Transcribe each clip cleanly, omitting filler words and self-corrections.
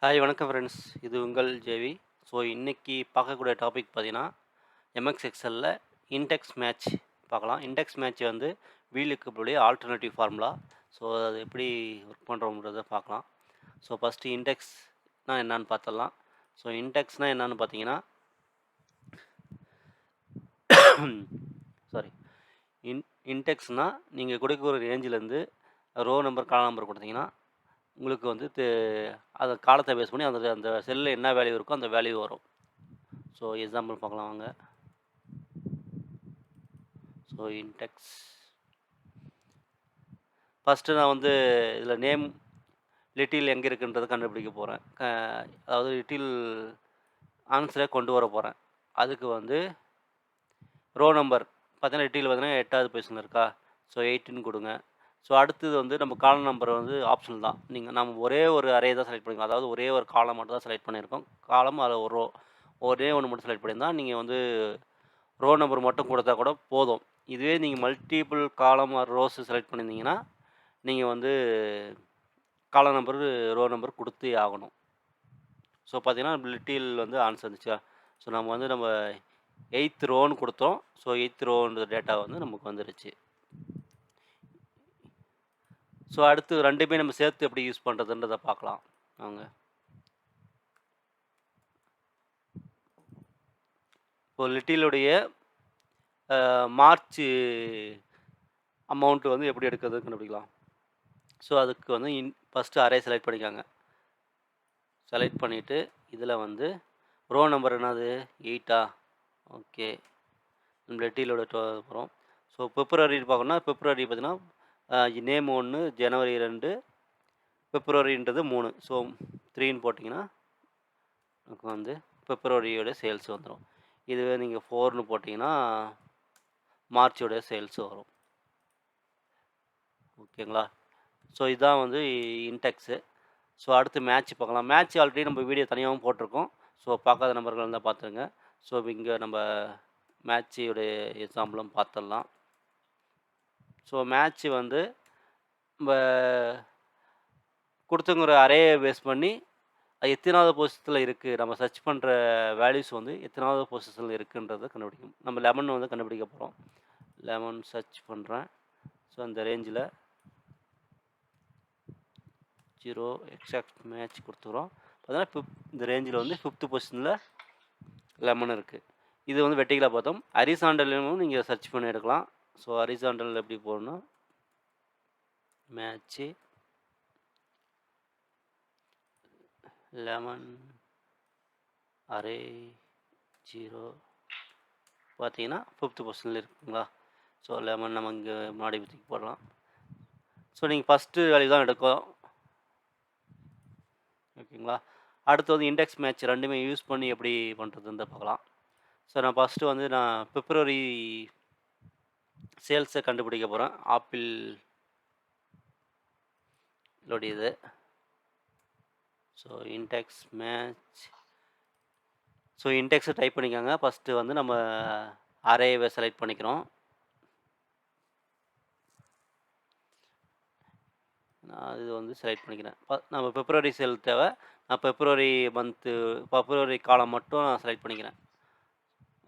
Hi வணக்கம் friends. இது உங்கள் ஜேவி. ஸோ இன்னைக்கு பார்க்கக்கூடிய டாபிக் பார்த்தீங்கன்னா, எம்எக்ஸ் எக்ஸல்ல இன்டெக்ஸ் மேட்ச் பார்க்கலாம். இன்டெக்ஸ் மேட்ச் வந்து வீலுக்குடைய ஆல்டர்னேட்டிவ் ஃபார்முலா. ஸோ அது எப்படி ஒர்க் பண்ணுறோம்ன்றத பார்க்கலாம். ஸோ ஃபஸ்ட்டு இன்டெக்ஸ்னால் என்னான்னு பார்த்துடலாம். ஸோ இன்டெக்ஸ்னால் என்னன்னு பார்த்தீங்கன்னா சாரி இன்டெக்ஸ்னால் நீங்கள் கொடுக்குற ரேஞ்சிலேருந்து ரோ நம்பர் காலம் நம்பர் கொடுத்தீங்கன்னா உங்களுக்கு வந்து அந்த காலத்தை பேஸ் பண்ணி அந்த அந்த செல்லில் என்ன வேல்யூ இருக்கோ அந்த வேல்யூ வரும். ஸோ எக்ஸாம்பிள் பார்க்கலாம் வாங்க. ஸோ இன்டெக்ஸ் ஃபஸ்ட்டு நான் வந்து இதில் நேம் லிட்டில் எங்கே இருக்குன்றதை கண்டுபிடிக்க போகிறேன். அதாவது லிட்டில் ஆன்சரை கொண்டு வர போகிறேன். அதுக்கு வந்து ரோ நம்பர் பார்த்தீங்கன்னா லிட்டில் பார்த்தீங்கன்னா 8வது பொசிஷனில் இருக்கா. ஸோ 8ன்னு கொடுங்க. ஸோ அடுத்தது வந்து நம்ம காலம் நம்பர் வந்து ஆப்ஷனல் தான். நம்ம ஒரே ஒரு அரே தான் செலக்ட் பண்ணிக்கலாம். அதாவது ஒரே ஒரு காலம் மட்டும் தான் செலக்ட் பண்ணியிருக்கோம். காலம் அதில் ஒரு ரோ ஒரே ஒன்று மட்டும் செலக்ட் பண்ணியிருந்தால் நீங்கள் வந்து ரோ நம்பர் மட்டும் கொடுத்தா கூட போதும். இதுவே நீங்கள் மல்டிபிள் காலம் ஆர் ரோஸ் செலக்ட் பண்ணியிருந்தீங்கன்னா நீங்கள் வந்து காலம் நம்பர் ரோ நம்பர் கொடுத்தே ஆகணும். ஸோ பார்த்தீங்கன்னா லிட்டில் வந்து ஆன்சர் வந்துச்சா. ஸோ நம்ம 8th ரோன்னு கொடுத்தோம். ஸோ 8th ரோன்ற டேட்டா வந்து நமக்கு வந்துருச்சு. ஸோ அடுத்து ரெண்டுமே நம்ம சேர்த்து எப்படி யூஸ் பண்ணுறதுன்றதை பார்க்கலாம் வாங்க. இப்போ லிட்டிலுடைய மார்ச் அமௌண்ட் வந்து எப்படி எடுக்கிறதுன்னு கண்டுபிடிக்கலாம். ஸோ அதுக்கு வந்து ஃபஸ்ட்டு அரே செலக்ட் பண்ணிக்காங்க. செலக்ட் பண்ணிவிட்டு இதில் வந்து ரோ நம்பர் என்னது 8ஆ. ஓகே, நம்ம லிட்டிலோட போகிறோம். ஸோ பிப்ரவரி பார்க்கணும்னா பிப்ரவரி பார்த்தீங்கன்னா நேம் 1, ஜனவரி 2, பிப்ரவரின்றது 3. ஸோ 3ன்னு போட்டிங்கன்னா நமக்கு வந்து பிப்ரவரியோட சேல்ஸ் வந்துடும். இதுவே நீங்கள் 4ன்னு போட்டிங்கன்னா மார்ச்சோட சேல்ஸ் வரும். ஓகேங்களா. ஸோ இதுதான் வந்து இன்டெக்ஸு. ஸோ அடுத்து மேட்ச் பார்க்கலாம். மேட்ச் ஆல்ரெடி நம்ம வீடியோ தனியாகவும் போட்டிருக்கோம். ஸோ பார்க்காத நம்பர்கள் இருந்தால் பார்த்துருங்க. ஸோ இங்கே நம்ம மேட்சியோடைய எக்ஸாம்பிளும் பார்த்துடலாம். ஸோ மேட்ச்சு வந்து நம்ம கொடுத்துங்கிற அரேயை பேஸ் பண்ணி அது எத்தனாவது பொசிஷனில் இருக்குது, நம்ம சர்ச் பண்ணுற வேல்யூஸ் வந்து எத்தனாவது பொசிஷனில் இருக்குன்றதை கண்டுபிடிக்கும். நம்ம 11 வந்து கண்டுபிடிக்க போகிறோம். 11 சர்ச் பண்ணுறேன். ஸோ அந்த ரேஞ்சில் 0 எக்ஸாக்ட் மேட்ச் கொடுத்துக்கிறோம். பார்த்தீங்கன்னா இந்த ரேஞ்சில் வந்து 5th பொசிஷனில் 11 இருக்குது. இது வந்து வெர்டிகலாக பார்த்தோம். ஹரிசாண்டலும் நீங்கள் சர்ச் பண்ணி எடுக்கலாம். ஸோ ஹரிசாண்டல் எப்படி போகணும்னா மேட்ச்சு 11 அரே 0 பார்த்தீங்கன்னா 5th பொசிஷனில் இருக்குங்களா. ஸோ 11 நம்ம இங்கே முன்னாடி தூக்கி போடலாம். ஸோ நீங்கள் ஃபஸ்ட்டு வேல்யூ தான் எடுக்கும். ஓகேங்களா. அடுத்து வந்து இண்டெக்ஸ் மேட்ச் ரெண்டுமே யூஸ் பண்ணி எப்படி பண்ணுறதுன்னு பார்க்கலாம். ஸோ நான் ஃபஸ்ட்டு வந்து பிப்ரவரி சேல்ஸை கண்டுபிடிக்க போகிறேன். ஆப்பிளோடையது. So index match. ஸோ இன்டெக்ஸை டைப் பண்ணிக்கோங்க. ஃபஸ்ட்டு வந்து நம்ம அரேவை செலக்ட் பண்ணிக்கிறோம். நான் இது வந்து செலக்ட் பண்ணிக்கிறேன். நம்ம பிப்ரவரி சேல் தேவை. நான் பிப்ரவரி காலம் மட்டும் நான் செலக்ட் பண்ணிக்கிறேன்.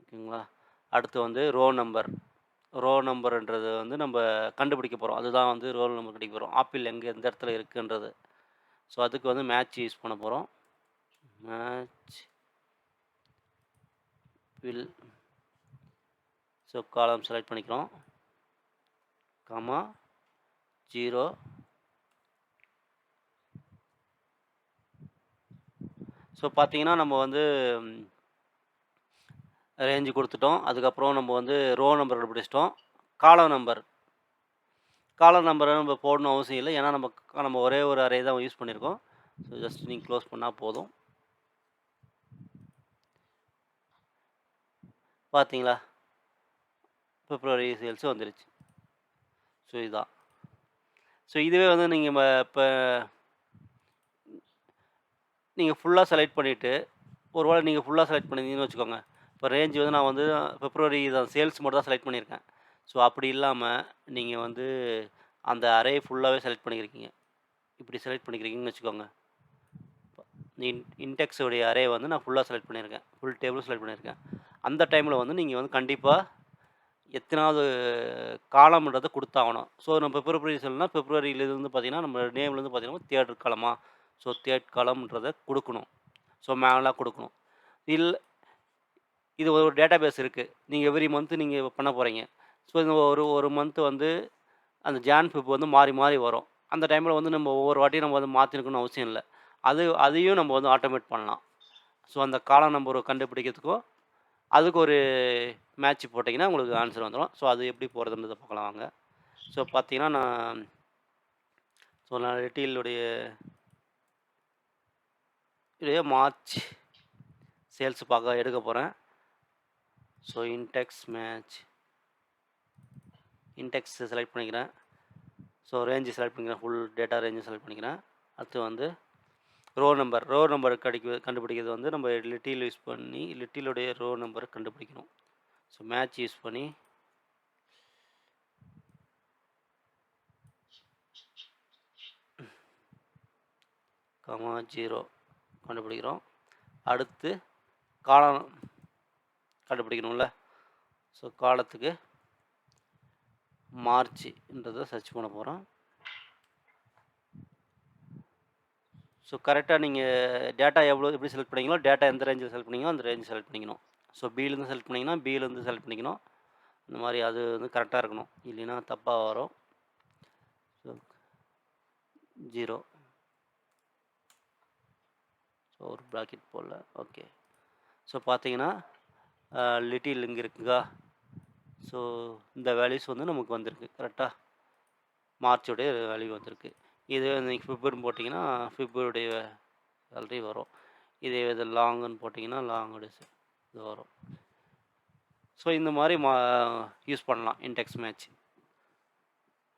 ஓகேங்களா. அடுத்து வந்து ரோ நம்பர்ன்றது வந்து நம்ம கண்டுபிடிக்க போகிறோம். அதுதான் வந்து ரோல் நம்பர் கண்டுபிடிக்க போகிறோம். ஆப்பிள் எந்த இடத்துல இருக்குன்றது. ஸோ அதுக்கு வந்து மேட்ச் யூஸ் பண்ண போகிறோம். Match will. ஸோ காலம் செலக்ட் பண்ணிக்கிறோம். 0. ஸோ பார்த்தீங்கன்னா நம்ம வந்து ரேஞ்சு கொடுத்துட்டோம். அதுக்கப்புறம் நம்ம வந்து ரோ நம்பர் கண்டுபிடிச்சிட்டோம். காலம் நம்பரை நம்ம போடணும் அவசியம் இல்லை. ஏன்னா நம்ம ஒரே ஒரு அரே தான் யூஸ் பண்ணியிருக்கோம். ஸோ ஜஸ்ட் நீங்கள் க்ளோஸ் பண்ணால் போதும். பார்த்தீங்களா, பிப்ரவரி சேல்ஸும் வந்துருச்சு. ஸோ இதுதான். ஸோ இதுவே வந்து நீங்கள் ஃபுல்லாக செலக்ட் பண்ணிவிட்டு ஒருவேளை நீங்கள் ஃபுல்லாக செலக்ட் பண்ணியிருந்தீங்கன்னு வச்சுக்கோங்க. இப்போ ரேஞ்சு வந்து நான் வந்து பிப்ரவரி தான் சேல்ஸ் மட்டும் தான் செலக்ட் பண்ணியிருக்கேன். ஸோ அப்படி இல்லாமல் நீங்கள் வந்து அந்த அரே ஃபுல்லாகவே செலக்ட் பண்ணியிருக்கீங்க. இப்படி செலக்ட் பண்ணிக்கிறீங்கன்னு வச்சுக்கோங்க. இன்டெக்ஸ் உடைய அரே வந்து நான் ஃபுல்லா செலக்ட் பண்ணியிருக்கேன். ஃபுல் டேபிளும் செலக்ட் பண்ணியிருக்கேன். அந்த டைம்ல வந்து நீங்க வந்து கண்டிப்பா எத்தனாவது காலம்ன்றத குடுத்தாகணும். ஸோ நம்ம பிப்ரவரி சொல்லணும்னா, பிப்ரவரியிலிருந்து பார்த்தீங்கன்னா, நம்ம நேம்லேருந்து பார்த்தீங்கன்னா, 3 காலமா. ஸோ 3 காலம்ன்றத குடுக்கணும். ஸோ மேனுவலா குடுக்கணும். இல்ல இது ஒரு டேட்டாபேஸ் இருக்கு. நீங்க எவ்ரி மந்த் நீங்க பண்ண போறீங்க. ஸோ இந்த ஒரு மந்த் வந்து அந்த ஜான், ஃபிப் வந்து மாறி மாறி வரும். அந்த டைம்ல வந்து நம்ம ஒவ்வொரு வாட்டியும் நம்ம வந்து மாத்திருக்கணும்னு அவசியம் இல்ல. அதையும் நம்ம வந்து ஆட்டோமேட் பண்ணலாம். ஸோ அந்த காலம் நம்பர கண்டுபிடிக்கிறதுக்கும், அதுக்கு ஒரு மேட்ச் போட்டீங்கன்னா, உங்களுக்கு ஆன்சர் வந்துரும். ஸோ அது எப்படி போடுறதுன்றத பார்க்கலாம் வாங்க. ஸோ பார்த்தீங்கன்னா, நான் லிட்டிலுடைய மார்ச் சேல்ஸ் பார்க்க எடுக்க போறேன். ஸோ இன்டெக்ஸ் செலக்ட் பண்ணிக்கிறேன். ஸோ ரேஞ்ச் செலக்ட் பண்ணிக்கிறேன். ஃபுல் டேட்டா ரேஞ்ச் செலக்ட் பண்ணிக்கிறேன். அடுத்து வந்து ரோ நம்பர் கண்டுபிடிக்கிறது வந்து நம்ம லிட்டில் யூஸ் பண்ணி லிட்டிலுடைய ரோ நம்பரை கண்டுபிடிக்கணும். ஸோ மேட்ச் யூஸ் பண்ணி கமா 0 கண்டுபிடிக்கிறோம். அடுத்து காலம் கண்டுபிடிக்கணும்ல. ஸோ காலத்துக்கு மார்ச்ன்றதை சர்ச் பண்ண போகிறோம். ஸோ கரெக்டாக நீங்கள் டேட்டா எப்படி செலக்ட் பண்ணீங்களோ, டேட்டா எந்த ரேஞ்சில் செலக்ட் பண்ணீங்களோ அந்த ரேஞ்ச் செலக்ட் பண்ணிக்கணும். ஸோ பிலேருந்து செலக்ட் பண்ணிங்கன்னா பிலேருந்து செலக்ட் பண்ணிக்கணும். இந்த மாதிரி அது வந்து கரெக்டாக இருக்கணும். இல்லைன்னா தப்பாக வரும். ஸோ 0 ஸோ ஒரு ப்ராக்கெட் போடல. ஓகே. ஸோ பார்த்தீங்கன்னா லிட்டில் இங்கே இருக்குங்கா. ஸோ இந்த வேல்யூஸ் வந்து நமக்கு வந்திருக்கு கரெக்டாக. மார்ச்சோடைய வேல்யூ வந்திருக்கு. இது நீங்கள் ஃபிப்ரவரி போட்டிங்கன்னா ஃபிப்ரவரியுடைய சேலரி வரும். இதே இது லாங்குன்னு போட்டிங்கன்னா லாங்கோடைய இது வரும். ஸோ இந்த மாதிரி யூஸ் பண்ணலாம் இன்டெக்ஸ் மேட்ச்.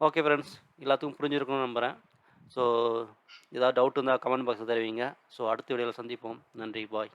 ஓகே ஃப்ரெண்ட்ஸ், எல்லாத்துக்கும் புரிஞ்சிருக்கும்னு நம்புகிறேன். ஸோ ஏதாவது டவுட் இருந்தால் கமெண்ட் பாக்ஸில் தெரிவிங்க. ஸோ அடுத்த வீடியோவில் சந்திப்போம். நன்றி, பாய்.